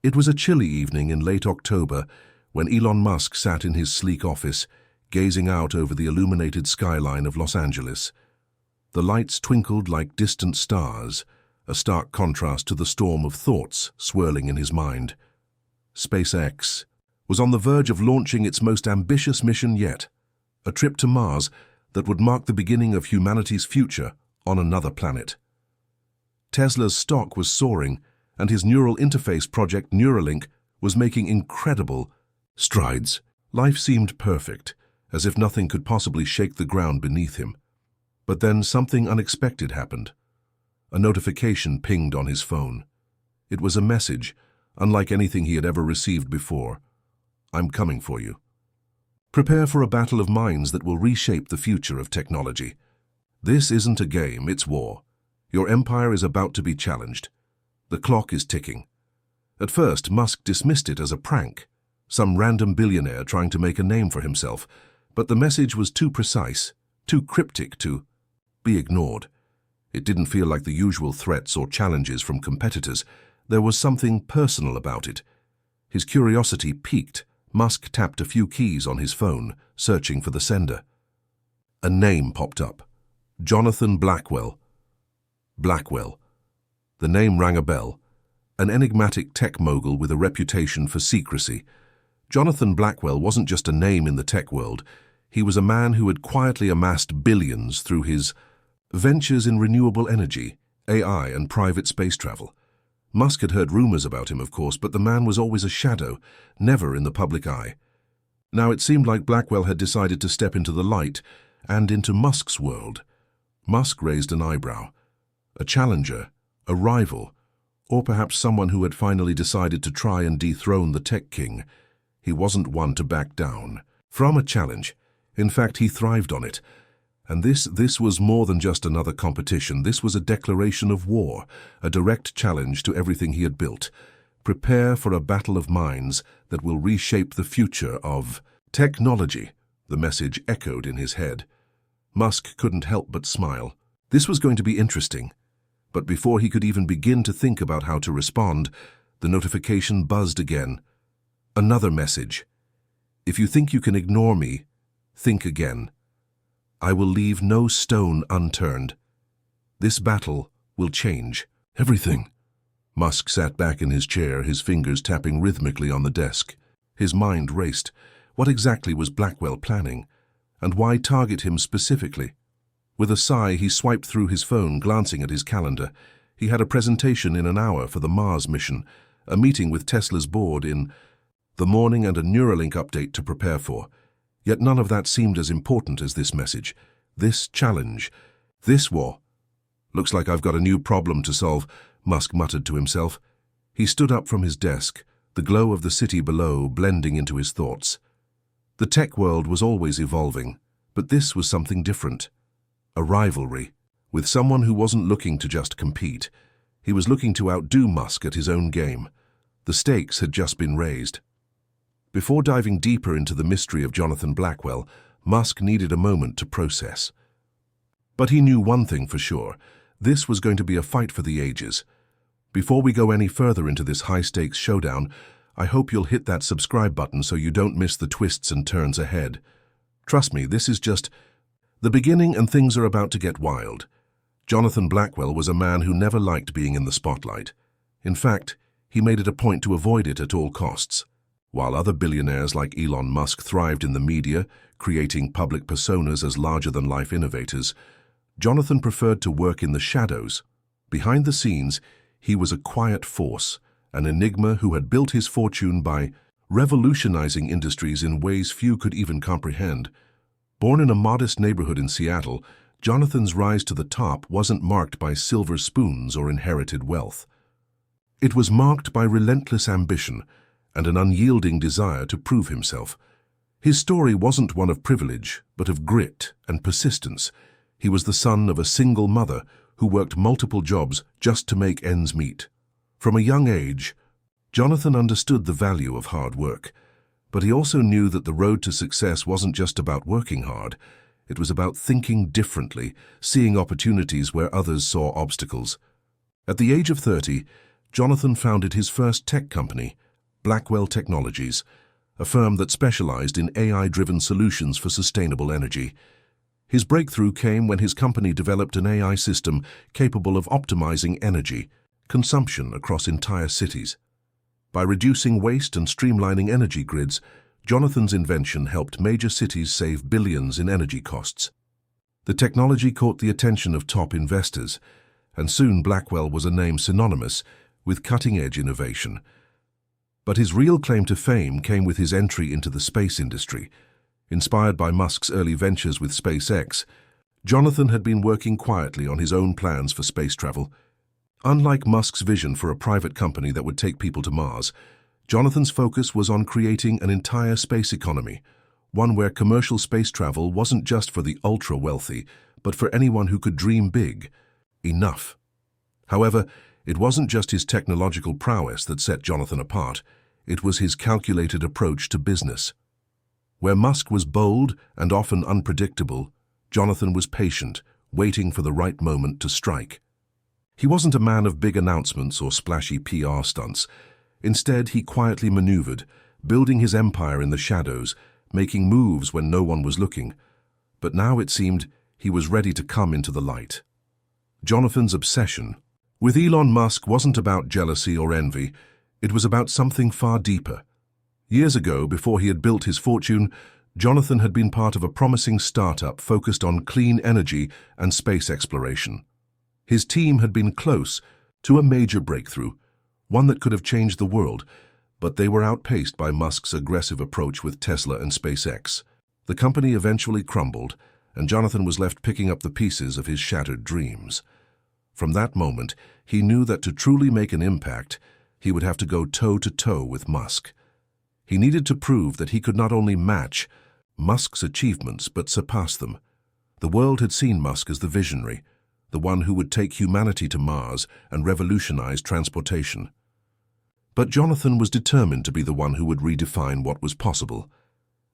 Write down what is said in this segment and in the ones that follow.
It was a chilly evening in late October when Elon Musk sat in his sleek office, gazing out over the illuminated skyline of Los Angeles. The lights twinkled like distant stars, a stark contrast to the storm of thoughts swirling in his mind. SpaceX was on the verge of launching its most ambitious mission yet, a trip to Mars that would mark the beginning of humanity's future on another planet. Tesla's stock was soaring, and his neural interface project Neuralink was making incredible strides. Life seemed perfect, as if nothing could possibly shake the ground beneath him. But then something unexpected happened. A notification pinged on his phone. It was a message, unlike anything he had ever received before. "I'm coming for you. Prepare for a battle of minds that will reshape the future of technology. This isn't a game, it's war. Your empire is about to be challenged. The clock is ticking." At first, Musk dismissed it as a prank, some random billionaire trying to make a name for himself, but the message was too precise, too cryptic to be ignored. It didn't feel like the usual threats or challenges from competitors. There was something personal about it. His curiosity piqued. Musk tapped a few keys on his phone, searching for the sender. A name popped up. Jonathan Blackwell. Blackwell. The name rang a bell. An enigmatic tech mogul with a reputation for secrecy. Jonathan Blackwell wasn't just a name in the tech world. He was a man who had quietly amassed billions through his ventures in renewable energy, AI, and private space travel. Musk had heard rumors about him, of course, but the man was always a shadow, never in the public eye. Now it seemed like Blackwell had decided to step into the light and into Musk's world. Musk raised an eyebrow. A challenger, a rival, or perhaps someone who had finally decided to try and dethrone the tech king. He wasn't one to back down from a challenge. In fact, he thrived on it. And this was more than just another competition. This was a declaration of war, a direct challenge to everything he had built. Prepare for a battle of minds that will reshape the future of technology, the message echoed in his head. Musk couldn't help but smile. This was going to be interesting. But before he could even begin to think about how to respond, the notification buzzed again. Another message. "If you think you can ignore me, think again. I will leave no stone unturned. This battle will change everything." Musk sat back in his chair, his fingers tapping rhythmically on the desk. His mind raced. What exactly was Blackwell planning? And why target him specifically? With a sigh, he swiped through his phone, glancing at his calendar. He had a presentation in an hour for the Mars mission, a meeting with Tesla's board in the morning, and a Neuralink update to prepare for. Yet none of that seemed as important as this message, this challenge, this war. "Looks like I've got a new problem to solve," Musk muttered to himself. He stood up from his desk, the glow of the city below blending into his thoughts. The tech world was always evolving, but this was something different. A rivalry, with someone who wasn't looking to just compete. He was looking to outdo Musk at his own game. The stakes had just been raised. Before diving deeper into the mystery of Jonathan Blackwell, Musk needed a moment to process. But he knew one thing for sure. This was going to be a fight for the ages. Before we go any further into this high-stakes showdown, I hope you'll hit that subscribe button so you don't miss the twists and turns ahead. Trust me, this is just the beginning, and things are about to get wild. Jonathan Blackwell was a man who never liked being in the spotlight. In fact, he made it a point to avoid it at all costs. While other billionaires like Elon Musk thrived in the media, creating public personas as larger-than-life innovators, Jonathan preferred to work in the shadows. Behind the scenes, he was a quiet force, an enigma who had built his fortune by revolutionizing industries in ways few could even comprehend. Born in a modest neighborhood in Seattle, Jonathan's rise to the top wasn't marked by silver spoons or inherited wealth. It was marked by relentless ambition and an unyielding desire to prove himself. His story wasn't one of privilege, but of grit and persistence. He was the son of a single mother who worked multiple jobs just to make ends meet. From a young age, Jonathan understood the value of hard work, but he also knew that the road to success wasn't just about working hard. It was about thinking differently, seeing opportunities where others saw obstacles. At the age of 30, Jonathan founded his first tech company, Blackwell Technologies, a firm that specialized in AI-driven solutions for sustainable energy. His breakthrough came when his company developed an AI system capable of optimizing energy consumption across entire cities. By reducing waste and streamlining energy grids, Jonathan's invention helped major cities save billions in energy costs. The technology caught the attention of top investors, and soon Blackwell was a name synonymous with cutting-edge innovation. But his real claim to fame came with his entry into the space industry. Inspired by Musk's early ventures with SpaceX, Jonathan had been working quietly on his own plans for space travel. Unlike Musk's vision for a private company that would take people to Mars, Jonathan's focus was on creating an entire space economy, one where commercial space travel wasn't just for the ultra-wealthy, but for anyone who could dream big enough. However, it wasn't just his technological prowess that set Jonathan apart. It was his calculated approach to business. Where Musk was bold and often unpredictable, Jonathan was patient, waiting for the right moment to strike. He wasn't a man of big announcements or splashy PR stunts. Instead, he quietly maneuvered, building his empire in the shadows, making moves when no one was looking. But now it seemed he was ready to come into the light. Jonathan's obsession with Elon Musk wasn't about jealousy or envy. It was about something far deeper. Years ago, before he had built his fortune, Jonathan had been part of a promising startup focused on clean energy and space exploration. His team had been close to a major breakthrough, one that could have changed the world, but they were outpaced by Musk's aggressive approach with Tesla and SpaceX. The company eventually crumbled, and Jonathan was left picking up the pieces of his shattered dreams. From that moment, he knew that to truly make an impact, he would have to go toe-to-toe with Musk. He needed to prove that he could not only match Musk's achievements, but surpass them. The world had seen Musk as the visionary, the one who would take humanity to Mars and revolutionize transportation. But Jonathan was determined to be the one who would redefine what was possible.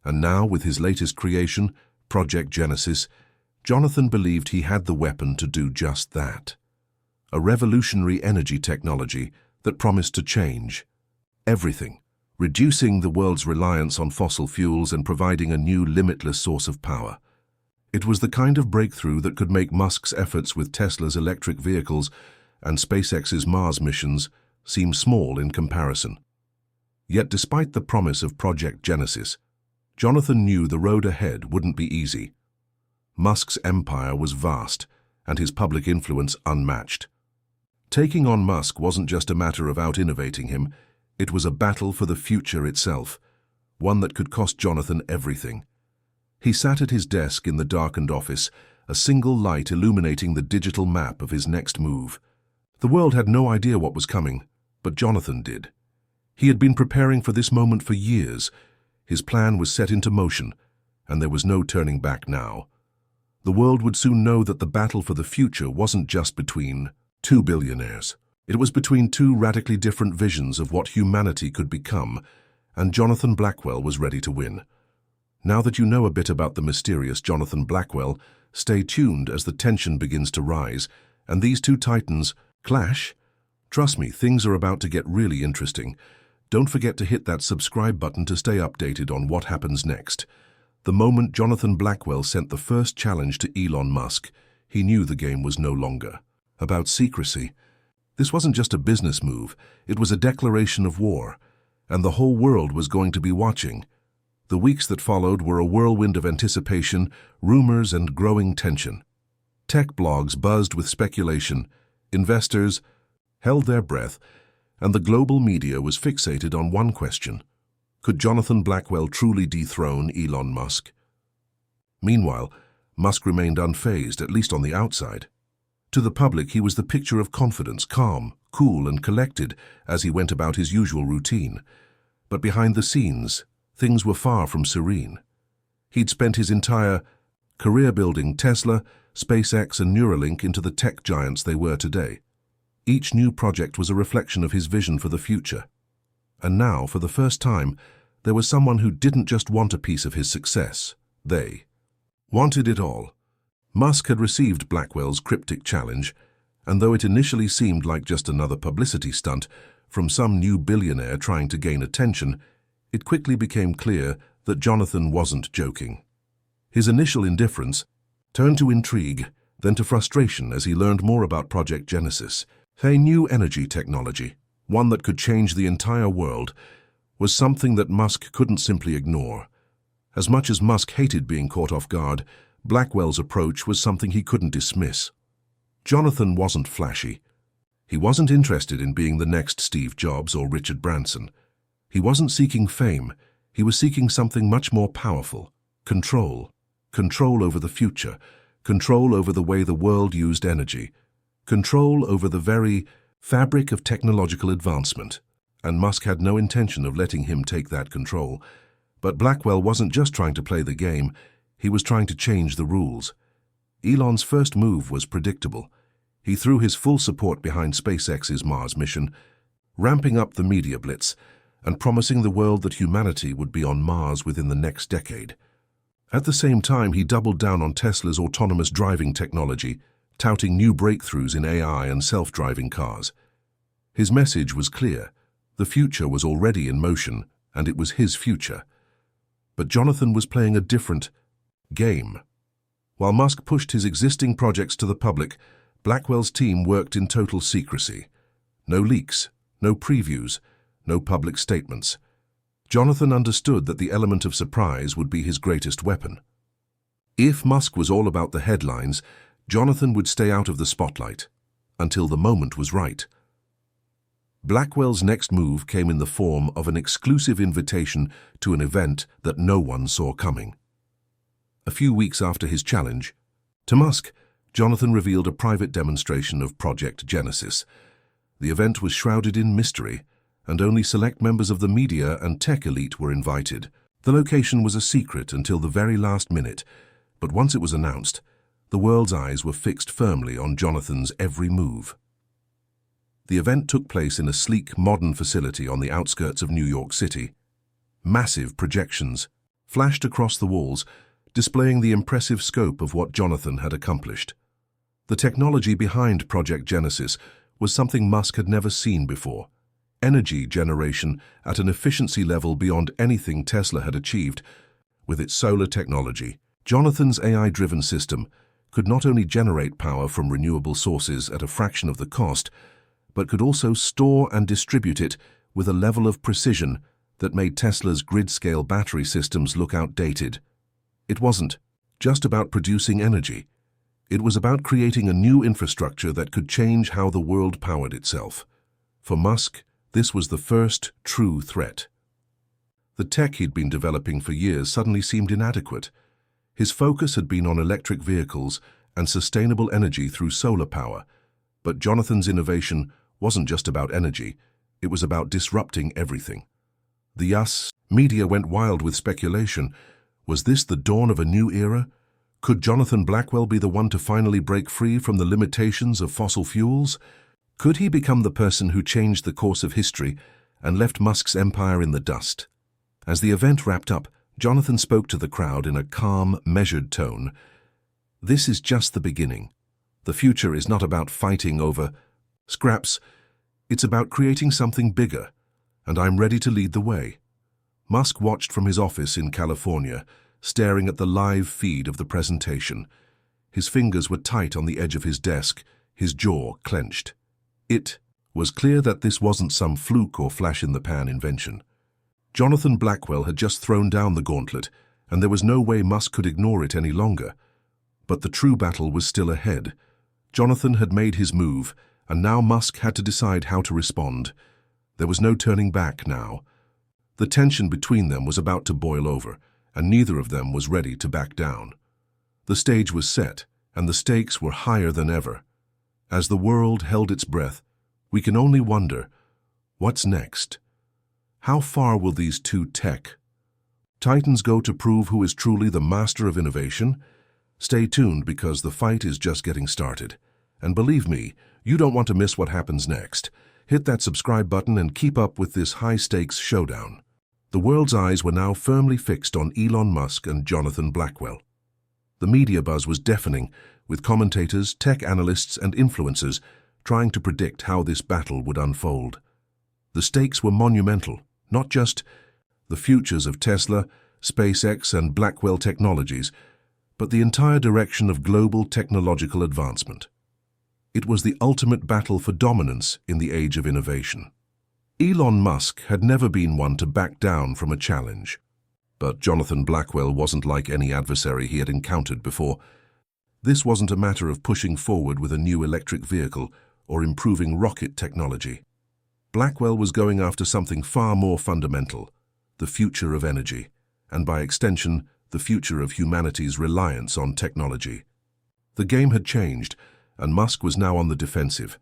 And now, with his latest creation, Project Genesis, Jonathan believed he had the weapon to do just that. A revolutionary energy technology that promised to change everything, reducing the world's reliance on fossil fuels and providing a new limitless source of power. It was the kind of breakthrough that could make Musk's efforts with Tesla's electric vehicles and SpaceX's Mars missions seem small in comparison. Yet despite the promise of Project Genesis, Jonathan knew the road ahead wouldn't be easy. Musk's empire was vast and his public influence unmatched. Taking on Musk wasn't just a matter of out-innovating him, it was a battle for the future itself, one that could cost Jonathan everything. He sat at his desk in the darkened office, a single light illuminating the digital map of his next move. The world had no idea what was coming, but Jonathan did. He had been preparing for this moment for years. His plan was set into motion, and there was no turning back now. The world would soon know that the battle for the future wasn't just between two billionaires. It was between two radically different visions of what humanity could become, and Jonathan Blackwell was ready to win. Now that you know a bit about the mysterious Jonathan Blackwell, stay tuned as the tension begins to rise, and these two titans clash. Trust me, things are about to get really interesting. Don't forget to hit that subscribe button to stay updated on what happens next. The moment Jonathan Blackwell sent the first challenge to Elon Musk, he knew the game was no longer about secrecy. This wasn't just a business move, it was a declaration of war, and the whole world was going to be watching. The weeks that followed were a whirlwind of anticipation, rumors, and growing tension. Tech blogs buzzed with speculation, investors held their breath, and the global media was fixated on one question: could Jonathan Blackwell truly dethrone Elon Musk? Meanwhile, Musk remained unfazed, at least on the outside. To the public, he was the picture of confidence, calm, cool, and collected as he went about his usual routine. But behind the scenes, things were far from serene. He'd spent his entire career building Tesla, SpaceX, and Neuralink into the tech giants they were today. Each new project was a reflection of his vision for the future. And now, for the first time, there was someone who didn't just want a piece of his success. They wanted it all. Musk had received Blackwell's cryptic challenge, And though it initially seemed like just another publicity stunt from some new billionaire trying to gain attention, it quickly became clear that Jonathan wasn't joking. His initial indifference turned to intrigue, then to frustration as he learned more about Project Genesis. A new energy technology, one that could change the entire world, was something that Musk couldn't simply ignore. As much as Musk hated being caught off guard, Blackwell's approach was something he couldn't dismiss. Jonathan wasn't flashy. He wasn't interested in being the next Steve Jobs or Richard Branson. He wasn't seeking fame. He was seeking something much more powerful: control. Control over the future. Control over the way the world used energy. Control over the very fabric of technological advancement. And Musk had no intention of letting him take that control. But Blackwell wasn't just trying to play the game, he was trying to change the rules. Elon's first move was predictable. He threw his full support behind SpaceX's Mars mission, ramping up the media blitz and promising the world that humanity would be on Mars within the next decade. At the same time, he doubled down on Tesla's autonomous driving technology, touting new breakthroughs in AI and self-driving cars. His message was clear. The future was already in motion, and it was his future. But Jonathan was playing a different game. While Musk pushed his existing projects to the public, Blackwell's team worked in total secrecy. No leaks, no previews, no public statements. Jonathan understood that the element of surprise would be his greatest weapon. If Musk was all about the headlines, Jonathan would stay out of the spotlight until the moment was right. Blackwell's next move came in the form of an exclusive invitation to an event that no one saw coming. A few weeks after his challenge to Musk, Jonathan revealed a private demonstration of Project Genesis. The event was shrouded in mystery, and only select members of the media and tech elite were invited. The location was a secret until the very last minute, but once it was announced, the world's eyes were fixed firmly on Jonathan's every move. The event took place in a sleek, modern facility on the outskirts of New York City. Massive projections flashed across the walls, displaying the impressive scope of what Jonathan had accomplished. The technology behind Project Genesis was something Musk had never seen before: energy generation at an efficiency level beyond anything Tesla had achieved. With its solar technology, Jonathan's AI-driven system could not only generate power from renewable sources at a fraction of the cost, but could also store and distribute it with a level of precision that made Tesla's grid-scale battery systems look outdated. It wasn't just about producing energy. It was about creating a new infrastructure that could change how the world powered itself. For Musk, this was the first true threat. The tech he'd been developing for years suddenly seemed inadequate. His focus had been on electric vehicles and sustainable energy through solar power. But Jonathan's innovation wasn't just about energy, it was about disrupting everything. The US media went wild with speculation. Was this the dawn of a new era? Could Jonathan Blackwell be the one to finally break free from the limitations of fossil fuels? Could he become the person who changed the course of history and left Musk's empire in the dust? As the event wrapped up, Jonathan spoke to the crowd in a calm, measured tone. This is just the beginning. The future is not about fighting over scraps. It's about creating something bigger, and I'm ready to lead the way. Musk watched from his office in California, staring at the live feed of the presentation. His fingers were tight on the edge of his desk, his jaw clenched. It was clear that this wasn't some fluke or flash-in-the-pan invention. Jonathan Blackwell had just thrown down the gauntlet, and there was no way Musk could ignore it any longer. But the true battle was still ahead. Jonathan had made his move, and now Musk had to decide how to respond. There was no turning back now. The tension between them was about to boil over, and neither of them was ready to back down. The stage was set, and the stakes were higher than ever. As the world held its breath, we can only wonder, what's next? How far will these two tech titans go to prove who is truly the master of innovation? Stay tuned, because the fight is just getting started. And believe me, you don't want to miss what happens next. Hit that subscribe button and keep up with this high-stakes showdown. The world's eyes were now firmly fixed on Elon Musk and Jonathan Blackwell. The media buzz was deafening, with commentators, tech analysts, and influencers trying to predict how this battle would unfold. The stakes were monumental, not just the futures of Tesla, SpaceX, and Blackwell Technologies, but the entire direction of global technological advancement. It was the ultimate battle for dominance in the age of innovation. Elon Musk had never been one to back down from a challenge. But Jonathan Blackwell wasn't like any adversary he had encountered before. This wasn't a matter of pushing forward with a new electric vehicle or improving rocket technology. Blackwell was going after something far more fundamental, the future of energy, and by extension, the future of humanity's reliance on technology. The game had changed, and Musk was now on the defensive.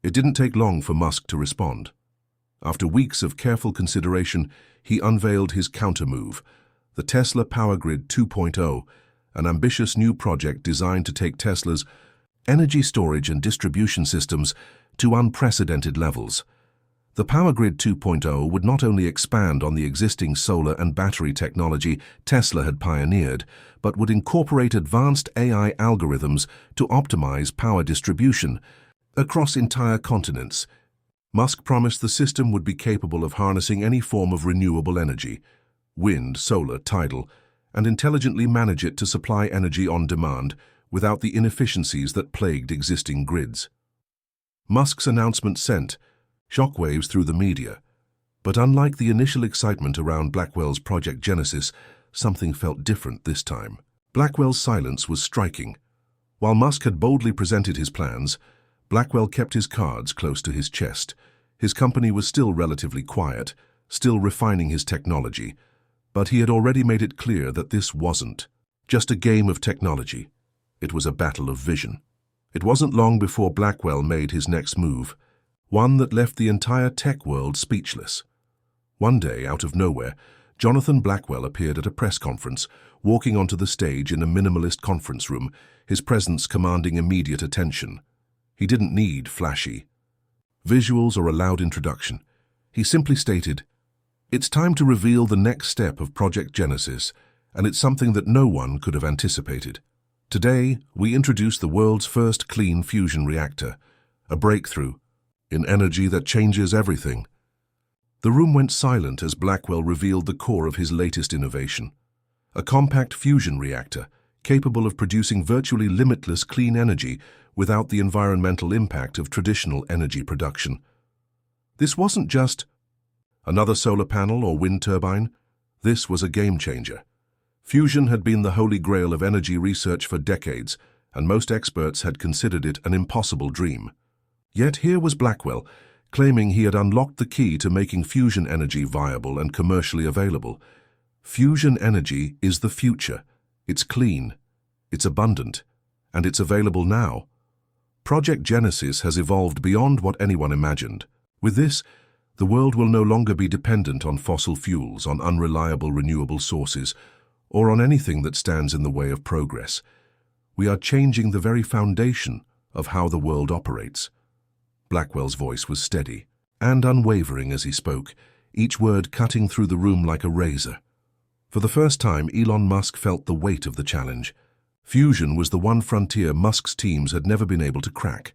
It didn't take long for Musk to respond. After weeks of careful consideration, he unveiled his countermove, the Tesla Power Grid 2.0, an ambitious new project designed to take Tesla's energy storage and distribution systems to unprecedented levels. The Power Grid 2.0 would not only expand on the existing solar and battery technology Tesla had pioneered, but would incorporate advanced AI algorithms to optimize power distribution across entire continents. Musk promised the system would be capable of harnessing any form of renewable energy, wind, solar, tidal, and intelligently manage it to supply energy on demand without the inefficiencies that plagued existing grids. Musk's announcement sent shockwaves through the media, but unlike the initial excitement around Blackwell's Project Genesis, something felt different this time. Blackwell's silence was striking. While Musk had boldly presented his plans, Blackwell kept his cards close to his chest. His company was still relatively quiet, still refining his technology, but he had already made it clear that this wasn't just a game of technology. It was a battle of vision. It wasn't long before Blackwell made his next move, one that left the entire tech world speechless. One day, out of nowhere, Jonathan Blackwell appeared at a press conference, walking onto the stage in a minimalist conference room, his presence commanding immediate attention. He didn't need flashy visuals or a loud introduction. He simply stated, "It's time to reveal the next step of Project Genesis, and it's something that no one could have anticipated. Today, we introduce the world's first clean fusion reactor, a breakthrough in energy that changes everything." The room went silent as Blackwell revealed the core of his latest innovation, a compact fusion reactor capable of producing virtually limitless clean energy without the environmental impact of traditional energy production. This wasn't just another solar panel or wind turbine. This was a game changer. Fusion had been the holy grail of energy research for decades, and most experts had considered it an impossible dream. Yet here was Blackwell, claiming he had unlocked the key to making fusion energy viable and commercially available. Fusion energy is the future. It's clean, it's abundant, and it's available now. Project Genesis has evolved beyond what anyone imagined. With this, the world will no longer be dependent on fossil fuels, on unreliable renewable sources, or on anything that stands in the way of progress. We are changing the very foundation of how the world operates. Blackwell's voice was steady and unwavering as he spoke, each word cutting through the room like a razor. For the first time, Elon Musk felt the weight of the challenge. Fusion was the one frontier Musk's teams had never been able to crack.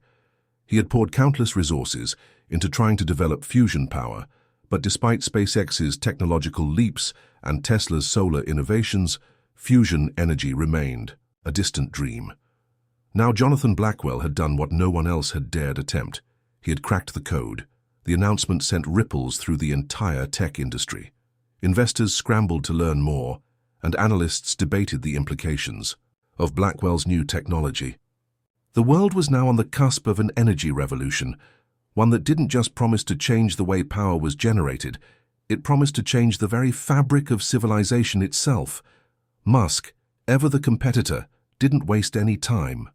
He had poured countless resources into trying to develop fusion power, but despite SpaceX's technological leaps and Tesla's solar innovations, fusion energy remained a distant dream. Now Jonathan Blackwell had done what no one else had dared attempt. He had cracked the code. The announcement sent ripples through the entire tech industry. Investors scrambled to learn more, and analysts debated the implications of Blackwell's new technology. The world was now on the cusp of an energy revolution, one that didn't just promise to change the way power was generated, it promised to change the very fabric of civilization itself. Musk, ever the competitor, didn't waste any time.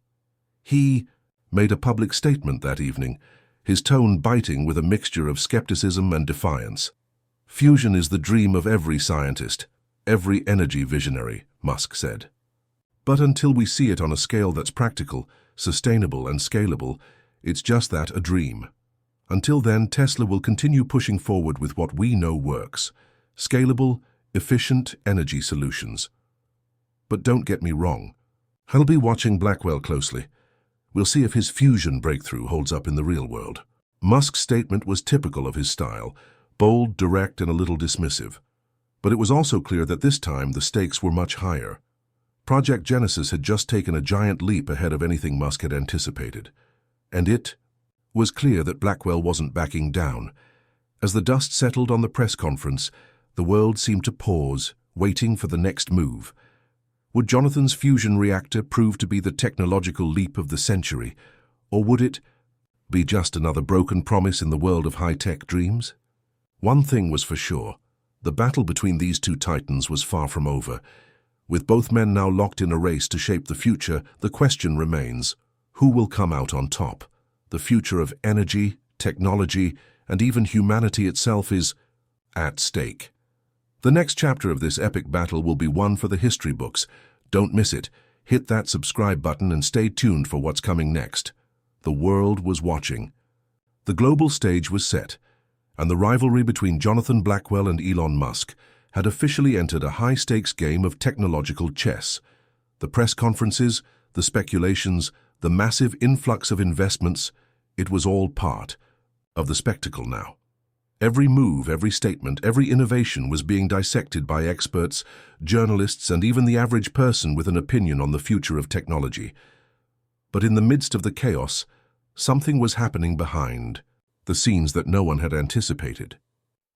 He made a public statement that evening, his tone biting with a mixture of skepticism and defiance. "Fusion is the dream of every scientist, every energy visionary," Musk said. "But until we see it on a scale that's practical, sustainable, and scalable, it's just that, a dream. Until then, Tesla will continue pushing forward with what we know works: scalable, efficient energy solutions. But don't get me wrong, I'll be watching Blackwell closely. We'll see if his fusion breakthrough holds up in the real world. Musk's statement was typical of his style, bold, direct, and a little dismissive. But it was also clear that this time the stakes were much higher. Project Genesis had just taken a giant leap ahead of anything Musk had anticipated. And it was clear that Blackwell wasn't backing down. As the dust settled on the press conference, the world seemed to pause, waiting for the next move. Would Jonathan's fusion reactor prove to be the technological leap of the century, or would it be just another broken promise in the world of high-tech dreams? One thing was for sure. The battle between these two titans was far from over. With both men now locked in a race to shape the future, the question remains, who will come out on top? The future of energy, technology, and even humanity itself is at stake. The next chapter of this epic battle will be one for the history books. Don't miss it. Hit that subscribe button and stay tuned for what's coming next. The world was watching. The global stage was set, and the rivalry between Jonathan Blackwell and Elon Musk had officially entered a high-stakes game of technological chess. The press conferences, the speculations, the massive influx of investments, it was all part of the spectacle now. Every move, every statement, every innovation was being dissected by experts, journalists, and even the average person with an opinion on the future of technology. But in the midst of the chaos, something was happening behind the scenes that no one had anticipated.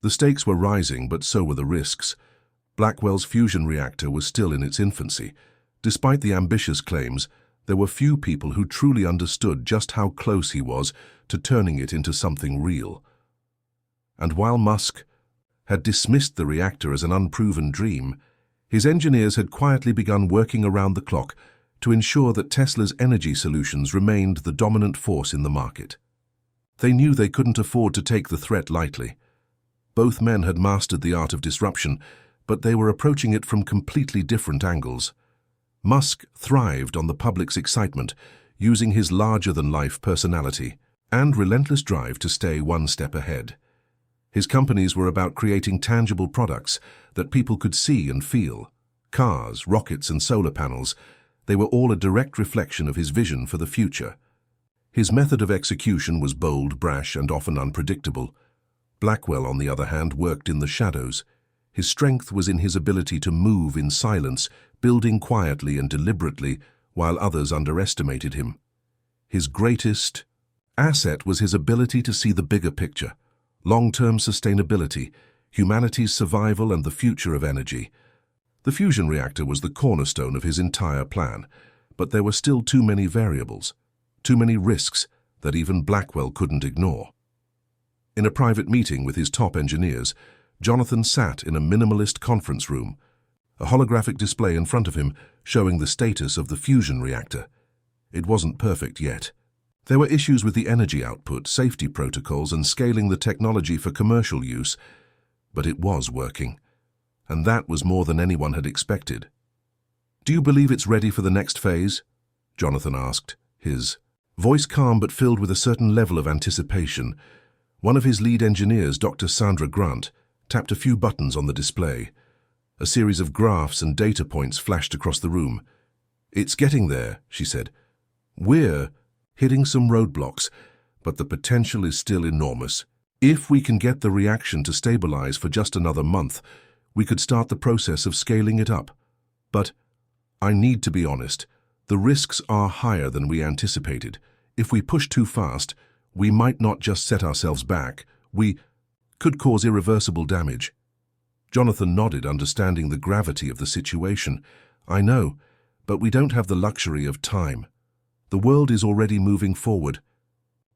The stakes were rising, but so were the risks. Blackwell's fusion reactor was still in its infancy. Despite the ambitious claims, there were few people who truly understood just how close he was to turning it into something real. And while Musk had dismissed the reactor as an unproven dream, his engineers had quietly begun working around the clock to ensure that Tesla's energy solutions remained the dominant force in the market. They knew they couldn't afford to take the threat lightly. Both men had mastered the art of disruption, but they were approaching it from completely different angles. Musk thrived on the public's excitement, using his larger-than-life personality and relentless drive to stay one step ahead. His companies were about creating tangible products that people could see and feel. Cars, rockets, and solar panels, they were all a direct reflection of his vision for the future. His method of execution was bold, brash, and often unpredictable. Blackwell, on the other hand, worked in the shadows. His strength was in his ability to move in silence, building quietly and deliberately, while others underestimated him. His greatest asset was his ability to see the bigger picture. Long-term sustainability, humanity's survival, and the future of energy. The fusion reactor was the cornerstone of his entire plan, but there were still too many variables, too many risks that even Blackwell couldn't ignore. In a private meeting with his top engineers, Jonathan sat in a minimalist conference room, a holographic display in front of him showing the status of the fusion reactor. It wasn't perfect yet. There were issues with the energy output, safety protocols, and scaling the technology for commercial use, but it was working, and that was more than anyone had expected. "Do you believe it's ready for the next phase?" Jonathan asked, his voice calm but filled with a certain level of anticipation. One of his lead engineers, Dr. Sandra Grant, tapped a few buttons on the display. A series of graphs and data points flashed across the room. "It's getting there," she said. "We're hitting some roadblocks, but the potential is still enormous. If we can get the reaction to stabilize for just another month, we could start the process of scaling it up. But I need to be honest, the risks are higher than we anticipated. If we push too fast, we might not just set ourselves back, we could cause irreversible damage." Jonathan nodded, understanding the gravity of the situation. "I know, but we don't have the luxury of time. The world is already moving forward.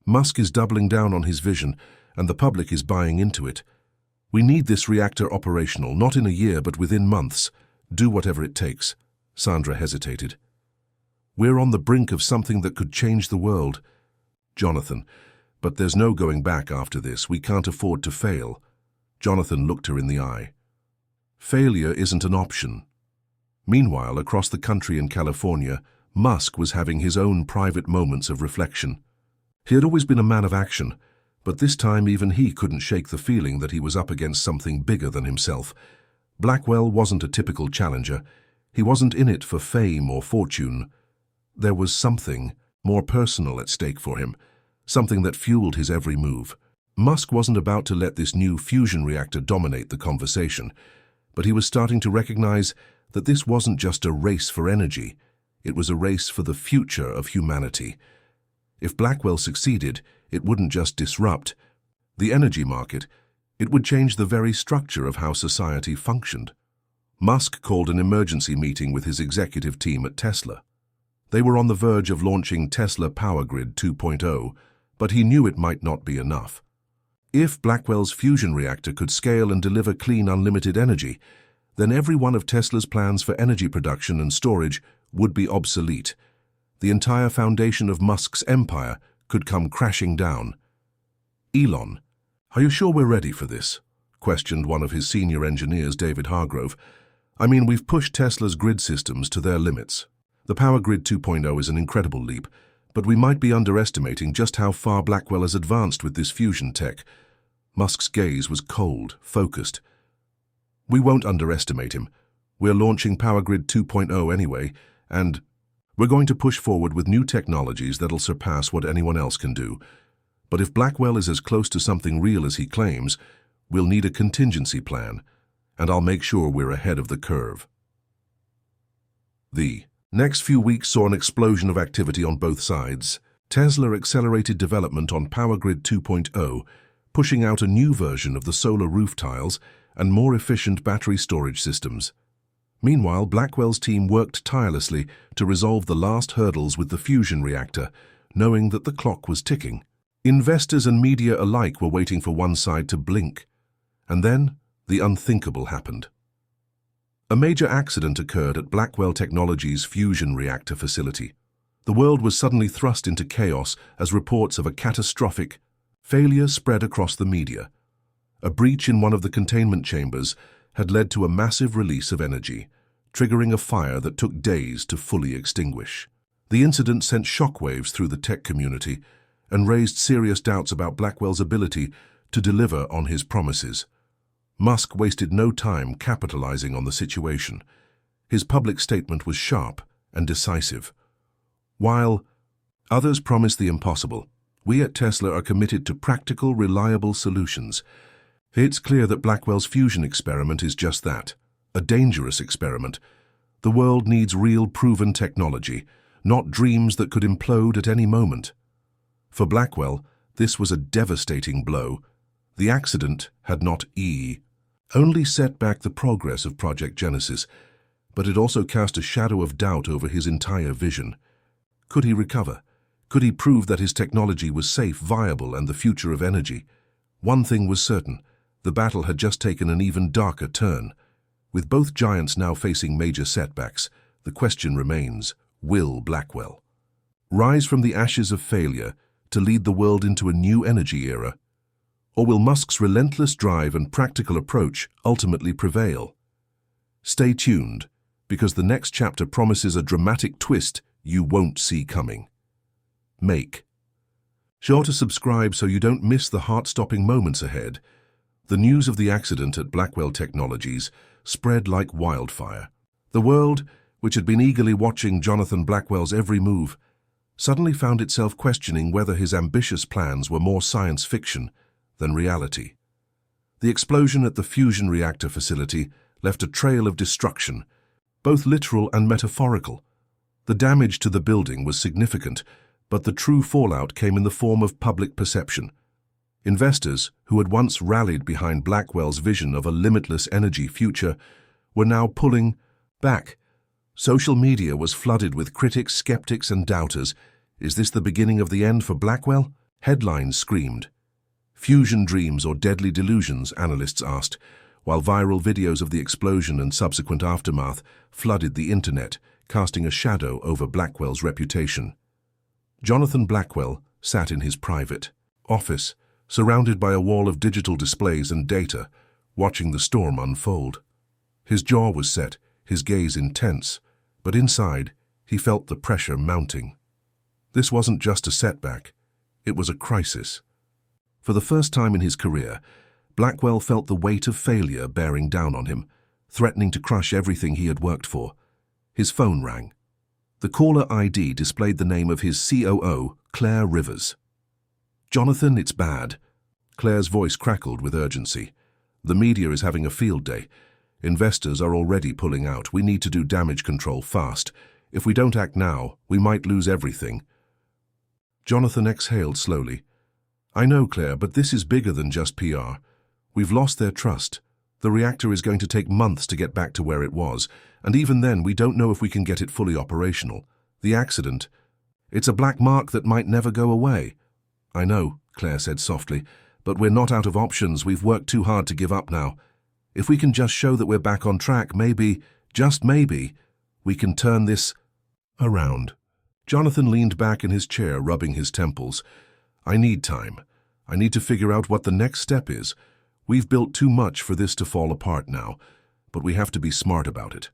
Musk is doubling down on his vision, and the public is buying into it. We need this reactor operational, not in a year, but within months. Do whatever it takes." Sandra hesitated. "We're on the brink of something that could change the world." "Jonathan, but there's no going back after this. We can't afford to fail." Jonathan looked her in the eye. "Failure isn't an option." Meanwhile, across the country in California, Musk was having his own private moments of reflection. He had always been a man of action, but this time even he couldn't shake the feeling that he was up against something bigger than himself. Blackwell wasn't a typical challenger. He wasn't in it for fame or fortune. there was something more personal at stake for him, something that fueled his every move. Musk wasn't about to let this new fusion reactor dominate the conversation, but he was starting to recognize that this wasn't just a race for energy, it was a race for the future of humanity. If Blackwell succeeded, it wouldn't just disrupt the energy market, it would change the very structure of how society functioned. Musk called an emergency meeting with his executive team at Tesla. They were on the verge of launching Tesla Power Grid 2.0, but he knew it might not be enough. If Blackwell's fusion reactor could scale and deliver clean, unlimited energy, then every one of Tesla's plans for energy production and storage would be obsolete. The entire foundation of Musk's empire could come crashing down. "Elon, are you sure we're ready for this?" questioned one of his senior engineers, David Hargrove. "I mean, we've pushed Tesla's grid systems to their limits. The Power Grid 2.0 is an incredible leap, but we might be underestimating just how far Blackwell has advanced with this fusion tech." Musk's gaze was cold, focused. "We won't underestimate him. We're launching Power Grid 2.0 anyway, and we're going to push forward with new technologies that'll surpass what anyone else can do. But if Blackwell is as close to something real as he claims, we'll need a contingency plan, and I'll make sure we're ahead of the curve." The next few weeks saw an explosion of activity on both sides. Tesla accelerated development on Power Grid 2.0, pushing out a new version of the solar roof tiles and more efficient battery storage systems. Meanwhile, Blackwell's team worked tirelessly to resolve the last hurdles with the fusion reactor, knowing that the clock was ticking. Investors and media alike were waiting for one side to blink. And then, the unthinkable happened. A major accident occurred at Blackwell Technologies' fusion reactor facility. The world was suddenly thrust into chaos as reports of a catastrophic failure spread across the media. A breach in one of the containment chambers had led to a massive release of energy, triggering a fire that took days to fully extinguish. The incident sent shockwaves through the tech community and raised serious doubts about Blackwell's ability to deliver on his promises. Musk wasted no time capitalizing on the situation. His public statement was sharp and decisive. "While others promise the impossible, we at Tesla are committed to practical, reliable solutions." It's clear that Blackwell's fusion experiment is just that, a dangerous experiment. The world needs real, proven technology, not dreams that could implode at any moment. For Blackwell, this was a devastating blow. The accident had not only set back the progress of Project Genesis, but it also cast a shadow of doubt over his entire vision. Could he recover? Could he prove that his technology was safe, viable, and the future of energy? One thing was certain: the battle had just taken an even darker turn. With both giants now facing major setbacks, the question remains, will Blackwell rise from the ashes of failure to lead the world into a new energy era? Or will Musk's relentless drive and practical approach ultimately prevail? Stay tuned, because the next chapter promises a dramatic twist you won't see coming. Make sure to subscribe so you don't miss the heart-stopping moments ahead. The news of the accident at Blackwell Technologies spread like wildfire. The world, which had been eagerly watching Jonathan Blackwell's every move, suddenly found itself questioning whether his ambitious plans were more science fiction than reality. The explosion at the fusion reactor facility left a trail of destruction, both literal and metaphorical. The damage to the building was significant, but the true fallout came in the form of public perception. Investors, who had once rallied behind Blackwell's vision of a limitless energy future, were now pulling back. Social media was flooded with critics, skeptics, and doubters. Is this the beginning of the end for Blackwell? Headlines screamed. Fusion dreams or deadly delusions, analysts asked, while viral videos of the explosion and subsequent aftermath flooded the internet, casting a shadow over Blackwell's reputation. Jonathan Blackwell sat in his private office, surrounded by a wall of digital displays and data, watching the storm unfold. His jaw was set, his gaze intense, but inside, he felt the pressure mounting. This wasn't just a setback, it was a crisis. For the first time in his career, Blackwell felt the weight of failure bearing down on him, threatening to crush everything he had worked for. His phone rang. The caller ID displayed the name of his COO, Claire Rivers. "Jonathan, it's bad." Claire's voice crackled with urgency. "The media is having a field day. Investors are already pulling out. We need to do damage control fast. If we don't act now, we might lose everything." Jonathan exhaled slowly. "I know, Claire, but this is bigger than just PR. We've lost their trust. The reactor is going to take months to get back to where it was, and even then we don't know if we can get it fully operational. The accident, it's a black mark that might never go away." "I know," Claire said softly, "but we're not out of options. We've worked too hard to give up now. If we can just show that we're back on track, maybe, just maybe, we can turn this around." Jonathan leaned back in his chair, rubbing his temples. "I need time. I need to figure out what the next step is. We've built too much for this to fall apart now, but we have to be smart about it.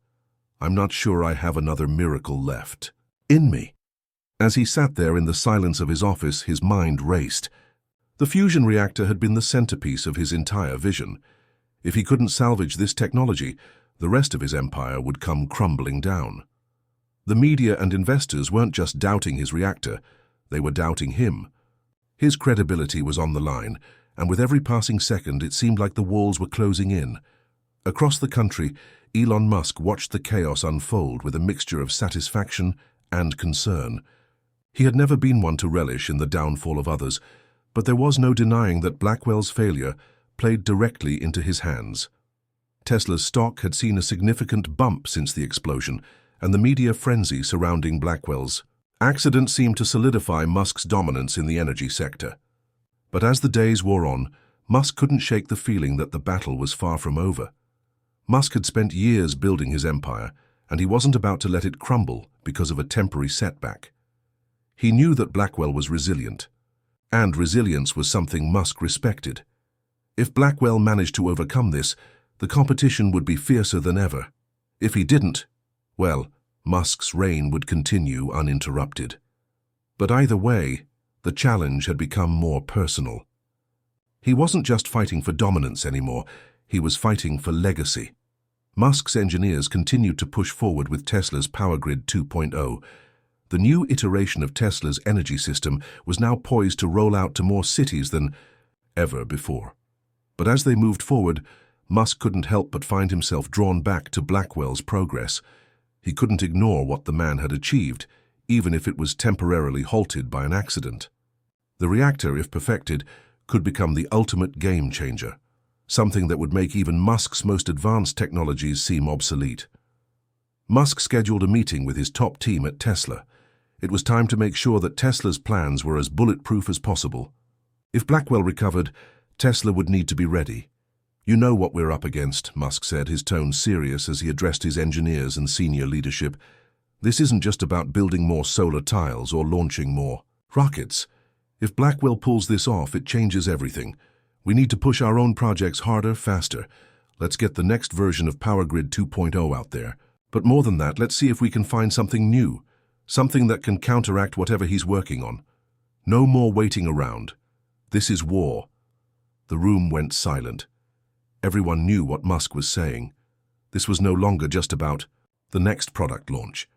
I'm not sure I have another miracle left in me." As he sat there in the silence of his office, his mind raced. The fusion reactor had been the centerpiece of his entire vision. If he couldn't salvage this technology, the rest of his empire would come crumbling down. The media and investors weren't just doubting his reactor, they were doubting him. His credibility was on the line, and with every passing second it seemed like the walls were closing in. Across the country, Elon Musk watched the chaos unfold with a mixture of satisfaction and concern. He had never been one to relish in the downfall of others, but there was no denying that Blackwell's failure played directly into his hands. Tesla's stock had seen a significant bump since the explosion, and the media frenzy surrounding Blackwell's accident seemed to solidify Musk's dominance in the energy sector. But as the days wore on, Musk couldn't shake the feeling that the battle was far from over. Musk had spent years building his empire, and he wasn't about to let it crumble because of a temporary setback. He knew that Blackwell was resilient, and resilience was something Musk respected. If Blackwell managed to overcome this, the competition would be fiercer than ever. If he didn't, well, Musk's reign would continue uninterrupted. But either way, the challenge had become more personal. He wasn't just fighting for dominance anymore, he was fighting for legacy. Musk's engineers continued to push forward with Tesla's Power Grid 2.0. The new iteration of Tesla's energy system was now poised to roll out to more cities than ever before. But as they moved forward, Musk couldn't help but find himself drawn back to Blackwell's progress. He couldn't ignore what the man had achieved, even if it was temporarily halted by an accident. The reactor, if perfected, could become the ultimate game changer, something that would make even Musk's most advanced technologies seem obsolete. Musk scheduled a meeting with his top team at Tesla. It was time to make sure that Tesla's plans were as bulletproof as possible. If Blackwell recovered, Tesla would need to be ready. "You know what we're up against," Musk said, his tone serious as he addressed his engineers and senior leadership. "This isn't just about building more solar tiles or launching more rockets. If Blackwell pulls this off, it changes everything. We need to push our own projects harder, faster. Let's get the next version of Power Grid 2.0 out there. But more than that, let's see if we can find something new, something that can counteract whatever he's working on. No more waiting around. This is war." The room went silent. Everyone knew what Musk was saying. This was no longer just about the next product launch.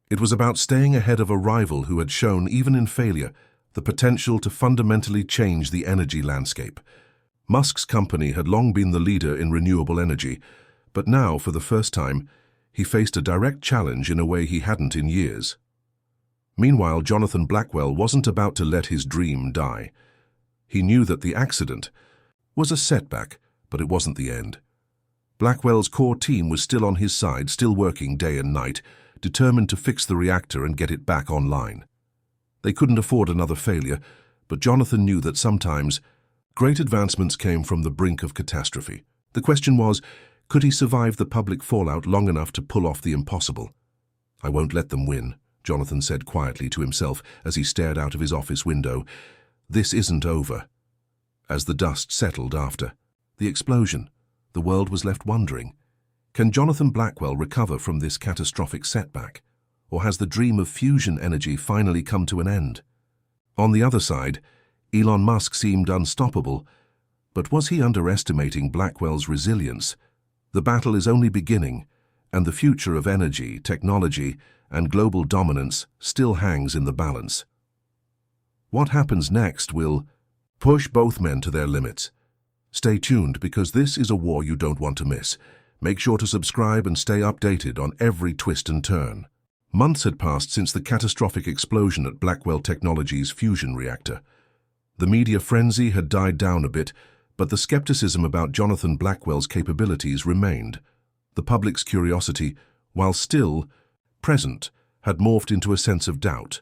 It was about staying ahead of a rival who had shown, even in failure, the potential to fundamentally change the energy landscape. Musk's company had long been the leader in renewable energy, but now, for the first time, he faced a direct challenge in a way he hadn't in years. Meanwhile, Jonathan Blackwell wasn't about to let his dream die. He knew that the accident was a setback, but it wasn't the end. Blackwell's core team was still on his side, still working day and night, determined to fix the reactor and get it back online. They couldn't afford another failure, but Jonathan knew that sometimes great advancements came from the brink of catastrophe. The question was, could he survive the public fallout long enough to pull off the impossible? "I won't let them win," Jonathan said quietly to himself as he stared out of his office window. "This isn't over." As the dust settled after the explosion, the world was left wondering, can Jonathan Blackwell recover from this catastrophic setback? Or has the dream of fusion energy finally come to an end? On the other side, Elon Musk seemed unstoppable, but was he underestimating Blackwell's resilience? The battle is only beginning, and the future of energy, technology, and global dominance still hangs in the balance. What happens next will push both men to their limits. Stay tuned because this is a war you don't want to miss. Make sure to subscribe and stay updated on every twist and turn. Months had passed since the catastrophic explosion at Blackwell Technologies' fusion reactor. The media frenzy had died down a bit, but the skepticism about Jonathan Blackwell's capabilities remained. The public's curiosity, while still present, had morphed into a sense of doubt.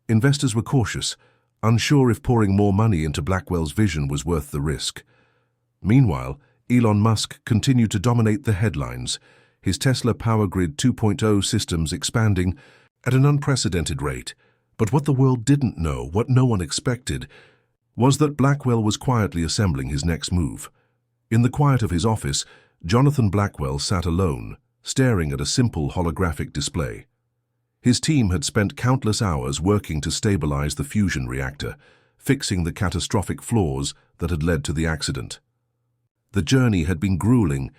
Investors were cautious, unsure if pouring more money into Blackwell's vision was worth the risk. Meanwhile, Elon Musk continued to dominate the headlines, his Tesla Power Grid 2.0 systems expanding at an unprecedented rate. But what the world didn't know, what no one expected, was that Blackwell was quietly assembling his next move. In the quiet of his office, Jonathan Blackwell sat alone, staring at a simple holographic display. His team had spent countless hours working to stabilize the fusion reactor, fixing the catastrophic flaws that had led to the accident. The journey had been grueling,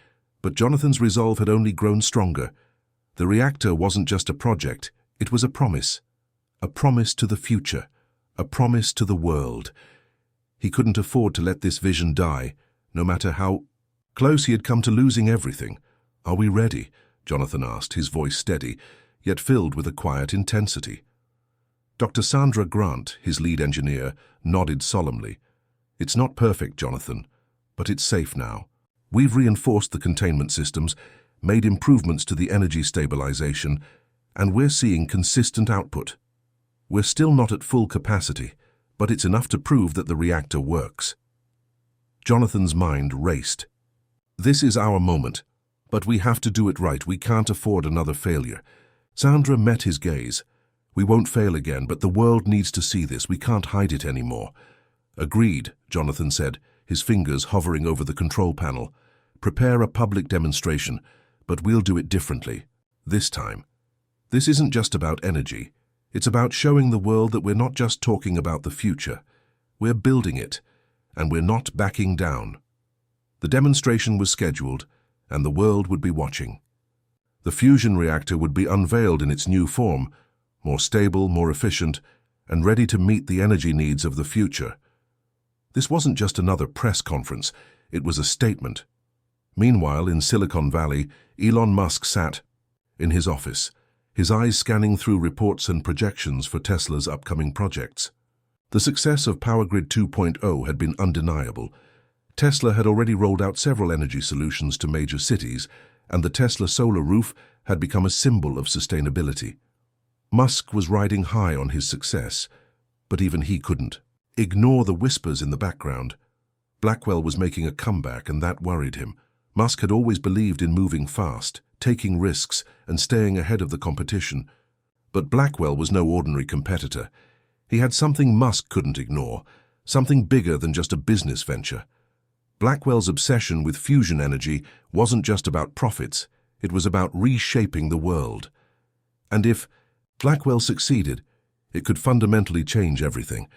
but Jonathan's resolve had only grown stronger. The reactor wasn't just a project, it was a promise to the future, a promise to the world. He couldn't afford to let this vision die, no matter how close he had come to losing everything. "Are we ready?" Jonathan asked, his voice steady, yet filled with a quiet intensity. Dr. Sandra Grant, his lead engineer, nodded solemnly. "It's not perfect, Jonathan, but it's safe now. We've reinforced the containment systems, made improvements to the energy stabilization, and we're seeing consistent output. We're still not at full capacity, but it's enough to prove that the reactor works." Jonathan's mind raced. "This is our moment, but we have to do it right. We can't afford another failure." Sandra met his gaze. "We won't fail again, but the world needs to see this. We can't hide it anymore." "Agreed," Jonathan said, his fingers hovering over the control panel. "Prepare a public demonstration, but we'll do it differently. This time. This isn't just about energy. It's about showing the world that we're not just talking about the future. We're building it, and we're not backing down." The demonstration was scheduled, and the world would be watching. The fusion reactor would be unveiled in its new form, more stable, more efficient, and ready to meet the energy needs of the future. This wasn't just another press conference, it was a statement. Meanwhile, in Silicon Valley, Elon Musk sat in his office, his eyes scanning through reports and projections for Tesla's upcoming projects. The success of Power Grid 2.0 had been undeniable. Tesla had already rolled out several energy solutions to major cities, and the Tesla solar roof had become a symbol of sustainability. Musk was riding high on his success, but even he couldn't ignore the whispers in the background. Blackwell was making a comeback, and that worried him. Musk had always believed in moving fast, taking risks, and staying ahead of the competition. But Blackwell was no ordinary competitor. He had something Musk couldn't ignore, something bigger than just a business venture. Blackwell's obsession with fusion energy wasn't just about profits, it was about reshaping the world. And if Blackwell succeeded, it could fundamentally change everything.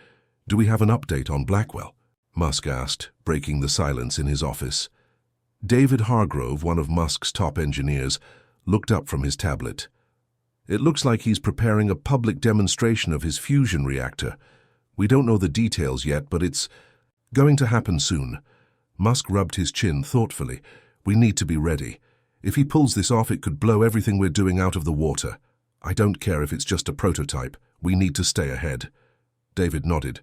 "Do we have an update on Blackwell?" Musk asked, breaking the silence in his office. David Hargrove, one of Musk's top engineers, looked up from his tablet. "It looks like he's preparing a public demonstration of his fusion reactor. We don't know the details yet, but it's going to happen soon." Musk rubbed his chin thoughtfully. "We need to be ready. If he pulls this off, it could blow everything we're doing out of the water. I don't care if it's just a prototype. We need to stay ahead." David nodded.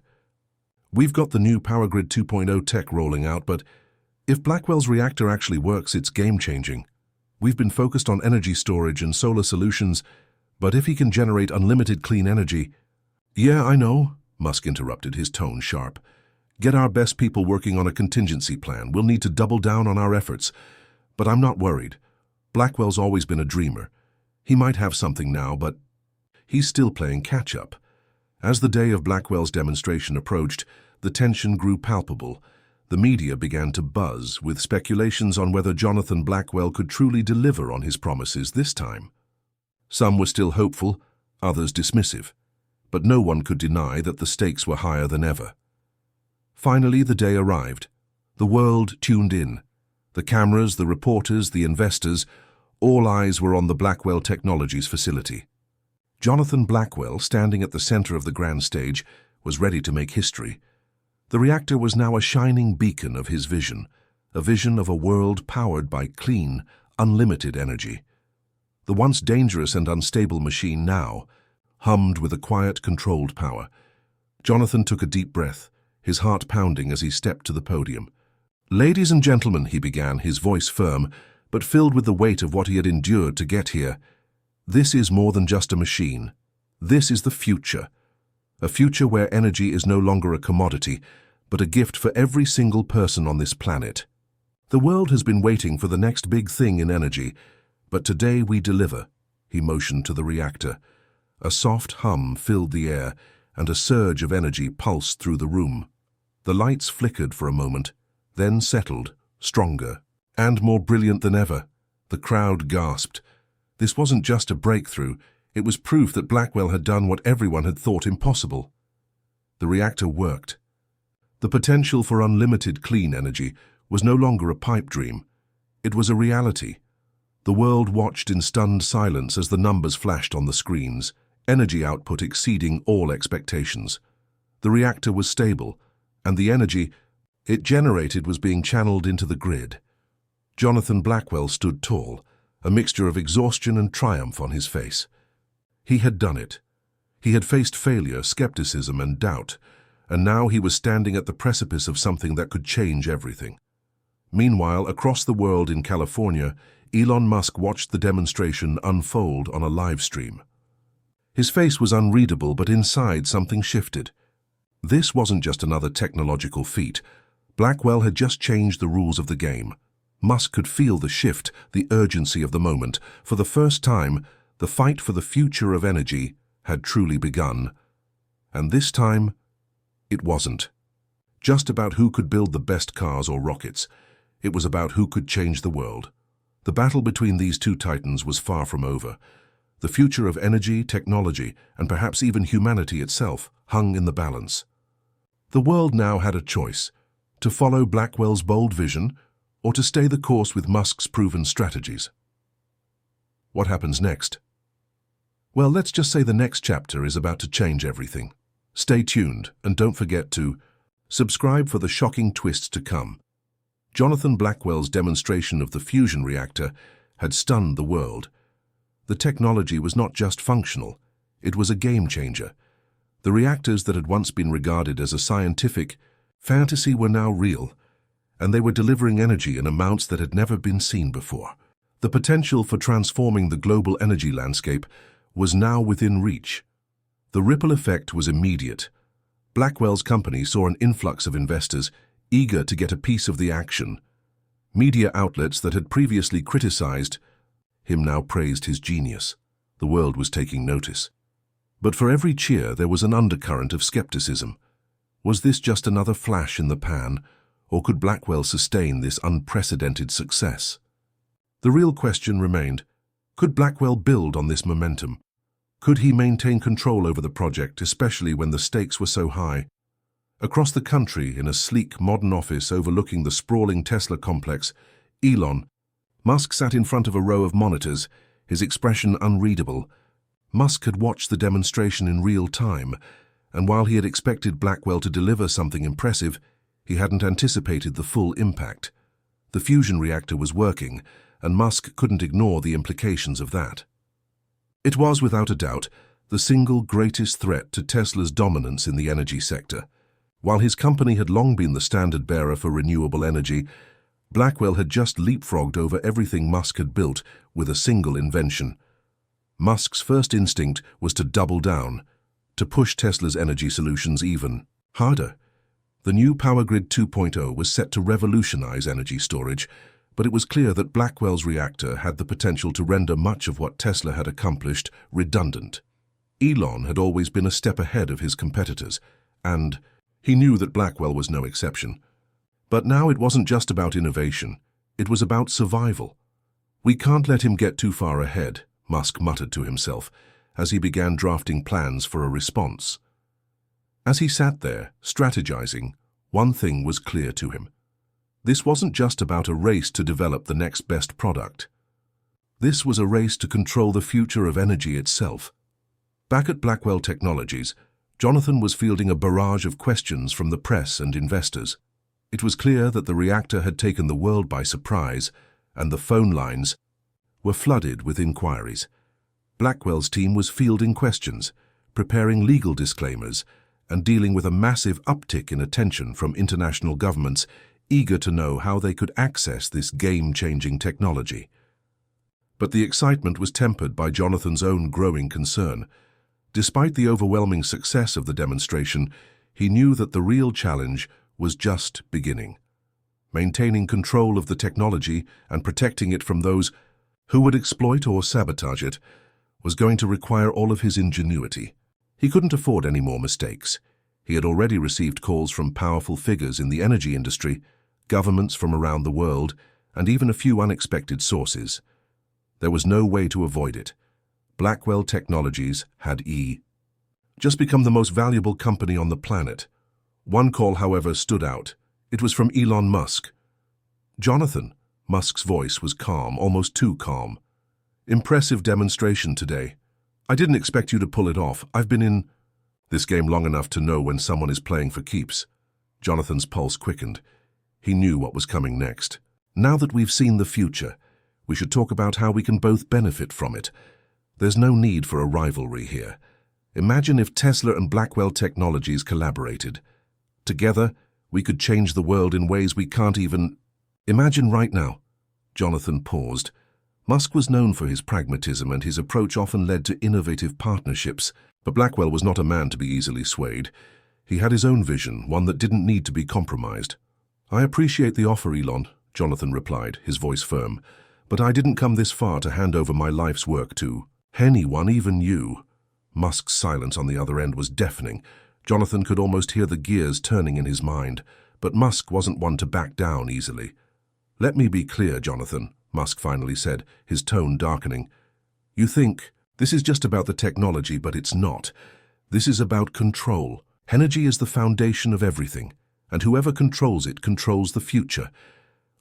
"We've got the new Power Grid 2.0 tech rolling out, but if Blackwell's reactor actually works, it's game-changing. We've been focused on energy storage and solar solutions, but if he can generate unlimited clean energy—" "Yeah, I know," Musk interrupted, his tone sharp. "Get our best people working on a contingency plan. We'll need to double down on our efforts. But I'm not worried. Blackwell's always been a dreamer. He might have something now, but he's still playing catch-up." As the day of Blackwell's demonstration approached, the tension grew palpable. The media began to buzz, with speculations on whether Jonathan Blackwell could truly deliver on his promises this time. Some were still hopeful, others dismissive, but no one could deny that the stakes were higher than ever. Finally, the day arrived. The world tuned in. The cameras, the reporters, the investors, all eyes were on the Blackwell Technologies facility. Jonathan Blackwell, standing at the center of the grand stage, was ready to make history. The reactor was now a shining beacon of his vision, a vision of a world powered by clean, unlimited energy. The once dangerous and unstable machine now hummed with a quiet, controlled power. Jonathan took a deep breath, his heart pounding as he stepped to the podium. "Ladies and gentlemen," he began, his voice firm, but filled with the weight of what he had endured to get here. "This is more than just a machine. This is the future. A future where energy is no longer a commodity, but a gift for every single person on this planet. The world has been waiting for the next big thing in energy, but today we deliver." He motioned to the reactor. A soft hum filled the air, and a surge of energy pulsed through the room. The lights flickered for a moment, then settled, stronger, and more brilliant than ever. The crowd gasped. This wasn't just a breakthrough, it was proof that Blackwell had done what everyone had thought impossible. The reactor worked. The potential for unlimited clean energy was no longer a pipe dream. It was a reality. The world watched in stunned silence as the numbers flashed on the screens, energy output exceeding all expectations. The reactor was stable, and the energy it generated was being channeled into the grid. Jonathan Blackwell stood tall, a mixture of exhaustion and triumph on his face. He had done it. He had faced failure, skepticism, and doubt, and now he was standing at the precipice of something that could change everything. Meanwhile, across the world in California, Elon Musk watched the demonstration unfold on a live stream. His face was unreadable, but inside something shifted. This wasn't just another technological feat. Blackwell had just changed the rules of the game. Musk could feel the shift, the urgency of the moment. For the first time, the fight for the future of energy had truly begun. And this time, it wasn't just about who could build the best cars or rockets. It was about who could change the world. The battle between these two titans was far from over. The future of energy, technology, and perhaps even humanity itself hung in the balance. The world now had a choice: to follow Blackwell's bold vision or to stay the course with Musk's proven strategies. What happens next? Well, let's just say the next chapter is about to change everything. Stay tuned, and don't forget to subscribe for the shocking twists to come. Jonathan Blackwell's demonstration of the fusion reactor had stunned the world. The technology was not just functional, it was a game changer. The reactors that had once been regarded as a scientific fantasy were now real, and they were delivering energy in amounts that had never been seen before. The potential for transforming the global energy landscape was now within reach. The ripple effect was immediate. Blackwell's company saw an influx of investors eager to get a piece of the action. Media outlets that had previously criticized him now praised his genius. The world was taking notice. But for every cheer, there was an undercurrent of skepticism. Was this just another flash in the pan, or could Blackwell sustain this unprecedented success? The real question remained: could Blackwell build on this momentum? Could he maintain control over the project, especially when the stakes were so high? Across the country, in a sleek, modern office overlooking the sprawling Tesla complex, Elon Musk sat in front of a row of monitors, his expression unreadable. Musk had watched the demonstration in real time, and while he had expected Blackwell to deliver something impressive, he hadn't anticipated the full impact. The fusion reactor was working, and Musk couldn't ignore the implications of that. It was, without a doubt, the single greatest threat to Tesla's dominance in the energy sector. While his company had long been the standard-bearer for renewable energy, Blackwell had just leapfrogged over everything Musk had built with a single invention. Musk's first instinct was to double down, to push Tesla's energy solutions even harder. The new Power Grid 2.0 was set to revolutionize energy storage, but it was clear that Blackwell's reactor had the potential to render much of what Tesla had accomplished redundant. Elon had always been a step ahead of his competitors, and he knew that Blackwell was no exception. But now it wasn't just about innovation, it was about survival. "We can't let him get too far ahead," Musk muttered to himself, as he began drafting plans for a response. As he sat there, strategizing, one thing was clear to him. This wasn't just about a race to develop the next best product. This was a race to control the future of energy itself. Back at Blackwell Technologies, Jonathan was fielding a barrage of questions from the press and investors. It was clear that the reactor had taken the world by surprise, and the phone lines were flooded with inquiries. Blackwell's team was fielding questions, preparing legal disclaimers, and dealing with a massive uptick in attention from international governments eager to know how they could access this game-changing technology. But the excitement was tempered by Jonathan's own growing concern. Despite the overwhelming success of the demonstration, he knew that the real challenge was just beginning. Maintaining control of the technology and protecting it from those who would exploit or sabotage it was going to require all of his ingenuity. He couldn't afford any more mistakes. He had already received calls from powerful figures in the energy industry, governments from around the world, and even a few unexpected sources. There was no way to avoid it. Blackwell Technologies had just become the most valuable company on the planet. One call, however, stood out. It was from Elon Musk. "Jonathan," Musk's voice was calm, almost too calm. "Impressive demonstration today. I didn't expect you to pull it off. I've been in this game long enough to know when someone is playing for keeps." Jonathan's pulse quickened. He knew what was coming next. "Now that we've seen the future, we should talk about how we can both benefit from it. There's no need for a rivalry here. Imagine if Tesla and Blackwell Technologies collaborated. Together, we could change the world in ways we can't even imagine right now." Jonathan paused. Musk was known for his pragmatism, and his approach often led to innovative partnerships. But Blackwell was not a man to be easily swayed. He had his own vision, one that didn't need to be compromised. "I appreciate the offer, Elon," Jonathan replied, his voice firm. "But I didn't come this far to hand over my life's work to anyone, even you." Musk's silence on the other end was deafening. Jonathan could almost hear the gears turning in his mind. But Musk wasn't one to back down easily. "Let me be clear, Jonathan," Musk finally said, his tone darkening. "You think this is just about the technology, but it's not. This is about control. Energy is the foundation of everything, and whoever controls it controls the future.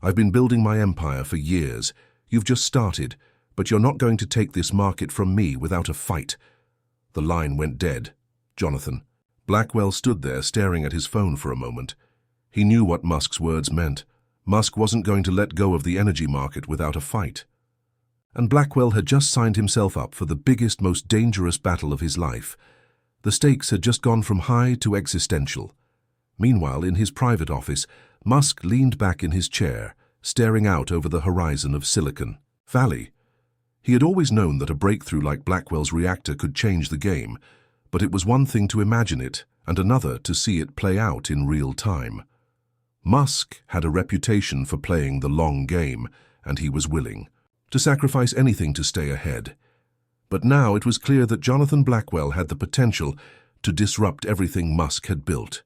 I've been building my empire for years. You've just started, but you're not going to take this market from me without a fight." The line went dead. "Jonathan." Blackwell stood there staring at his phone for a moment. He knew what Musk's words meant. Musk wasn't going to let go of the energy market without a fight. And Blackwell had just signed himself up for the biggest, most dangerous battle of his life. The stakes had just gone from high to existential. Meanwhile, in his private office, Musk leaned back in his chair, staring out over the horizon of Silicon Valley. He had always known that a breakthrough like Blackwell's reactor could change the game, but it was one thing to imagine it and another to see it play out in real time. Musk had a reputation for playing the long game, and he was willing to sacrifice anything to stay ahead. But now it was clear that Jonathan Blackwell had the potential to disrupt everything Musk had built.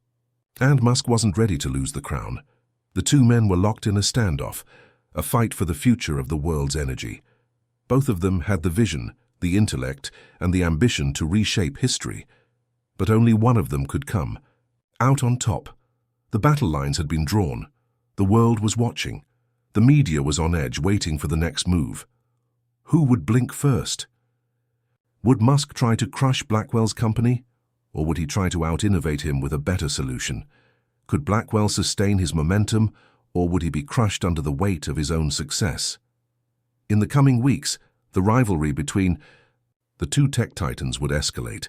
And Musk wasn't ready to lose the crown. The two men were locked in a standoff, a fight for the future of the world's energy. Both of them had the vision, the intellect, and the ambition to reshape history. But only one of them could come out on top. The battle lines had been drawn. The world was watching. The media was on edge, waiting for the next move. Who would blink first? Would Musk try to crush Blackwell's company? Or would he try to out-innovate him with a better solution? Could Blackwell sustain his momentum, or would he be crushed under the weight of his own success? In the coming weeks, the rivalry between the two tech titans would escalate.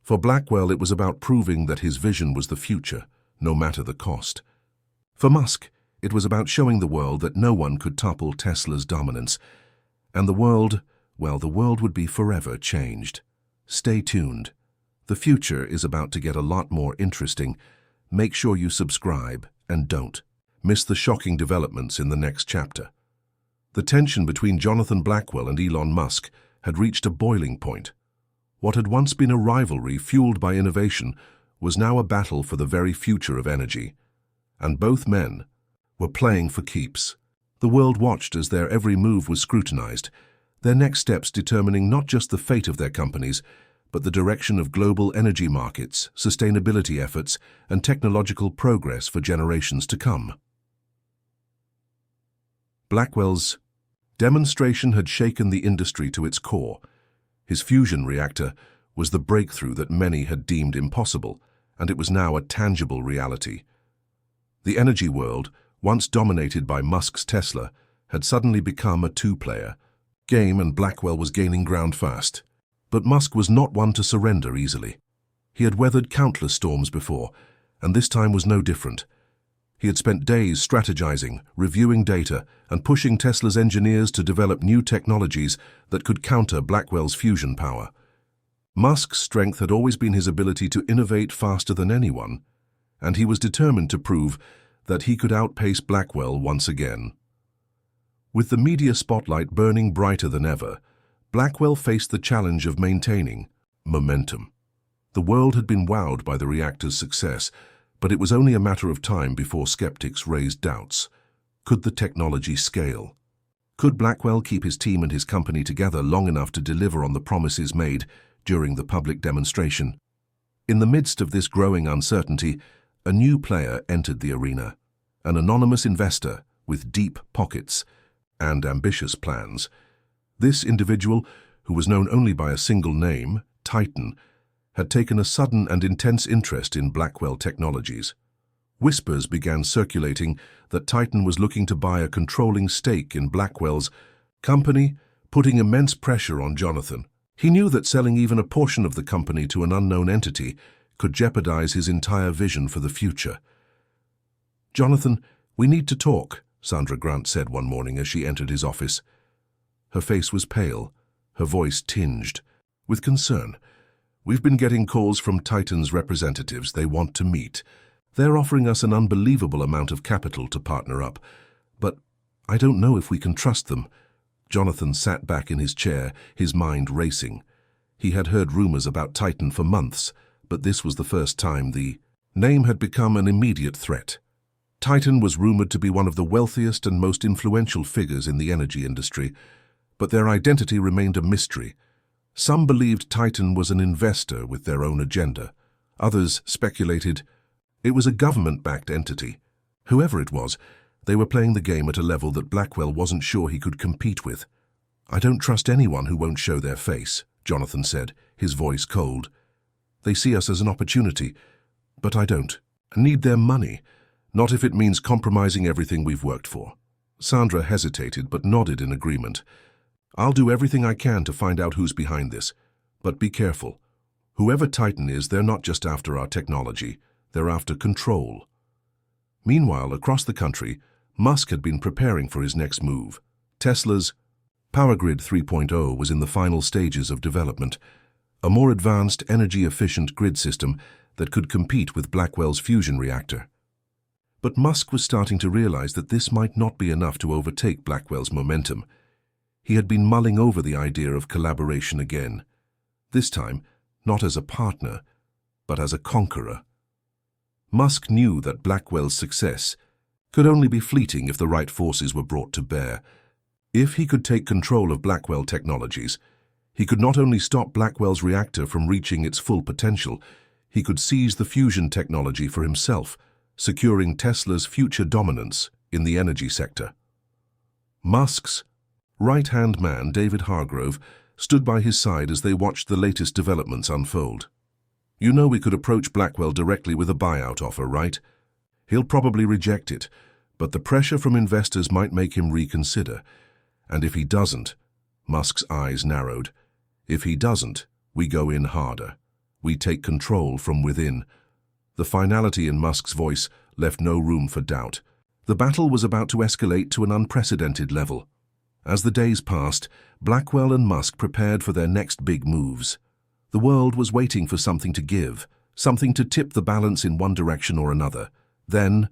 For Blackwell, it was about proving that his vision was the future, no matter the cost. For Musk, it was about showing the world that no one could topple Tesla's dominance. And the world would be forever changed. Stay tuned. The future is about to get a lot more interesting. Make sure you subscribe and don't miss the shocking developments in the next chapter. The tension between Jonathan Blackwell and Elon Musk had reached a boiling point. What had once been a rivalry fueled by innovation was now a battle for the very future of energy. And both men were playing for keeps. The world watched as their every move was scrutinized, their next steps determining not just the fate of their companies, but the direction of global energy markets, sustainability efforts, and technological progress for generations to come. Blackwell's demonstration had shaken the industry to its core. His fusion reactor, was the breakthrough that many had deemed impossible, and it was now a tangible reality. The energy world, once dominated by Musk's Tesla, had suddenly become a two-player game, and Blackwell was gaining ground fast. But Musk was not one to surrender easily. He had weathered countless storms before, and this time was no different. He had spent days strategizing, reviewing data, and pushing Tesla's engineers to develop new technologies that could counter Blackwell's fusion power. Musk's strength had always been his ability to innovate faster than anyone, and he was determined to prove that he could outpace Blackwell once again. With the media spotlight burning brighter than ever, Blackwell faced the challenge of maintaining momentum. The world had been wowed by the reactor's success, but it was only a matter of time before skeptics raised doubts. Could the technology scale? Could Blackwell keep his team and his company together long enough to deliver on the promises made during the public demonstration? In the midst of this growing uncertainty, a new player entered the arena, an anonymous investor with deep pockets and ambitious plans. This individual, who was known only by a single name, Titan, had taken a sudden and intense interest in Blackwell Technologies. Whispers began circulating that Titan was looking to buy a controlling stake in Blackwell's company, putting immense pressure on Jonathan. He knew that selling even a portion of the company to an unknown entity could jeopardize his entire vision for the future. "Jonathan, we need to talk," Sandra Grant said one morning as she entered his office. Her face was pale, her voice tinged with concern. "We've been getting calls from Titan's representatives. They want to meet. They're offering us an unbelievable amount of capital to partner up. But I don't know if we can trust them." Jonathan sat back in his chair, his mind racing. He had heard rumors about Titan for months, but this was the first time the name had become an immediate threat. Titan was rumored to be one of the wealthiest and most influential figures in the energy industry, but their identity remained a mystery. Some believed Titan was an investor with their own agenda. Others speculated it was a government-backed entity. Whoever it was, they were playing the game at a level that Blackwell wasn't sure he could compete with. "I don't trust anyone who won't show their face," Jonathan said, his voice cold. "They see us as an opportunity, but I don't. I need their money, not if it means compromising everything we've worked for." Sandra hesitated but nodded in agreement. "I'll do everything I can to find out who's behind this. But be careful. Whoever Titan is, they're not just after our technology, they're after control." Meanwhile, across the country, Musk had been preparing for his next move. Tesla's PowerGrid 3.0 was in the final stages of development, a more advanced, energy-efficient grid system that could compete with Blackwell's fusion reactor. But Musk was starting to realize that this might not be enough to overtake Blackwell's momentum. He had been mulling over the idea of collaboration again, this time not as a partner, but as a conqueror. Musk knew that Blackwell's success could only be fleeting if the right forces were brought to bear. If he could take control of Blackwell Technologies, he could not only stop Blackwell's reactor from reaching its full potential, he could seize the fusion technology for himself, securing Tesla's future dominance in the energy sector. Musk's right-hand man, David Hargrove, stood by his side as they watched the latest developments unfold. "You know we could approach Blackwell directly with a buyout offer, right? He'll probably reject it, but the pressure from investors might make him reconsider. And if he doesn't," Musk's eyes narrowed, "if he doesn't, we go in harder. We take control from within." The finality in Musk's voice left no room for doubt. The battle was about to escalate to an unprecedented level. As the days passed, Blackwell and Musk prepared for their next big moves. The world was waiting for something to give, something to tip the balance in one direction or another. Then,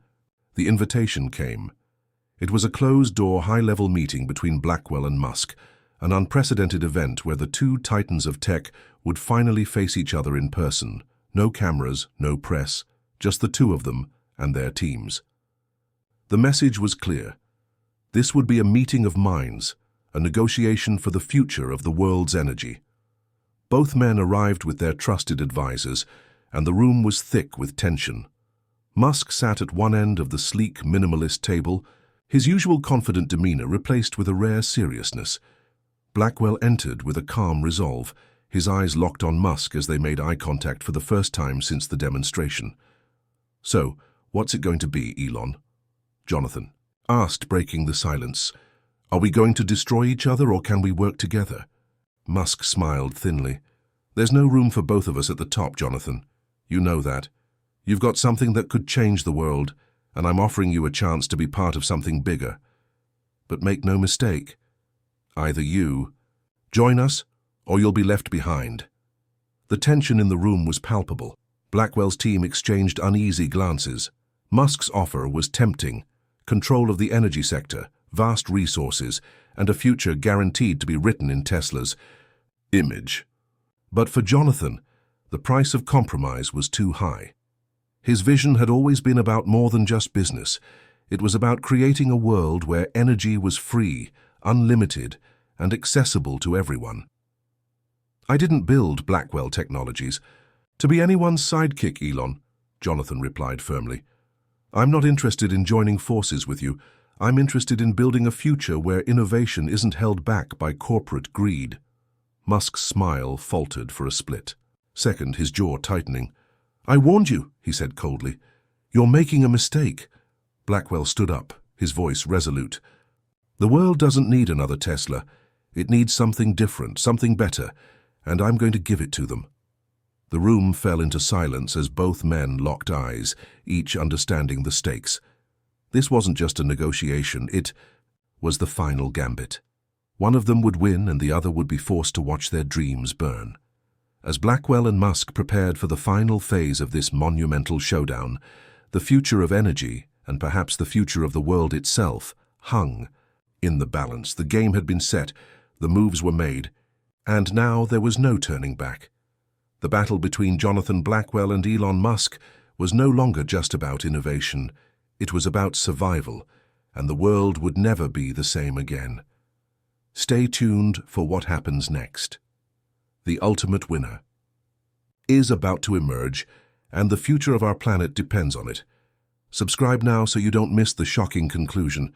the invitation came. It was a closed-door, high-level meeting between Blackwell and Musk, an unprecedented event where the two titans of tech would finally face each other in person. No cameras, no press, just the two of them and their teams. The message was clear. This would be a meeting of minds, a negotiation for the future of the world's energy. Both men arrived with their trusted advisors, and the room was thick with tension. Musk sat at one end of the sleek, minimalist table, his usual confident demeanor replaced with a rare seriousness. Blackwell entered with a calm resolve, His eyes locked on Musk as they made eye contact for the first time since the demonstration. "So, what's it going to be, Elon?" Jonathan asked, breaking the silence. "Are we going to destroy each other or can we work together?" Musk smiled thinly. "There's no room for both of us at the top, Jonathan. You know that. You've got something that could change the world, and I'm offering you a chance to be part of something bigger. But make no mistake, either you join us or you'll be left behind." The tension in the room was palpable. Blackwell's team exchanged uneasy glances. Musk's offer was tempting: control of the energy sector, vast resources, and a future guaranteed to be written in Tesla's image. But for Jonathan, the price of compromise was too high. His vision had always been about more than just business. It was about creating a world where energy was free, unlimited, and accessible to everyone. "I didn't build Blackwell Technologies to be anyone's sidekick, Elon," Jonathan replied firmly. "I'm not interested in joining forces with you. I'm interested in building a future where innovation isn't held back by corporate greed." Musk's smile faltered for a split. Second, his jaw tightening. "I warned you," he said coldly. "You're making a mistake." Blackwell stood up, his voice resolute. "The world doesn't need another Tesla. It needs something different, something better, and I'm going to give it to them." The room fell into silence as both men locked eyes, each understanding the stakes. This wasn't just a negotiation, it was the final gambit. One of them would win and the other would be forced to watch their dreams burn. As Blackwell and Musk prepared for the final phase of this monumental showdown, the future of energy, and perhaps the future of the world itself, hung in the balance. The game had been set, the moves were made, and now there was no turning back. The battle between Jonathan Blackwell and Elon Musk was no longer just about innovation. It was about survival, and the world would never be the same again. Stay tuned for what happens next. The ultimate winner is about to emerge, and the future of our planet depends on it. Subscribe now so you don't miss the shocking conclusion.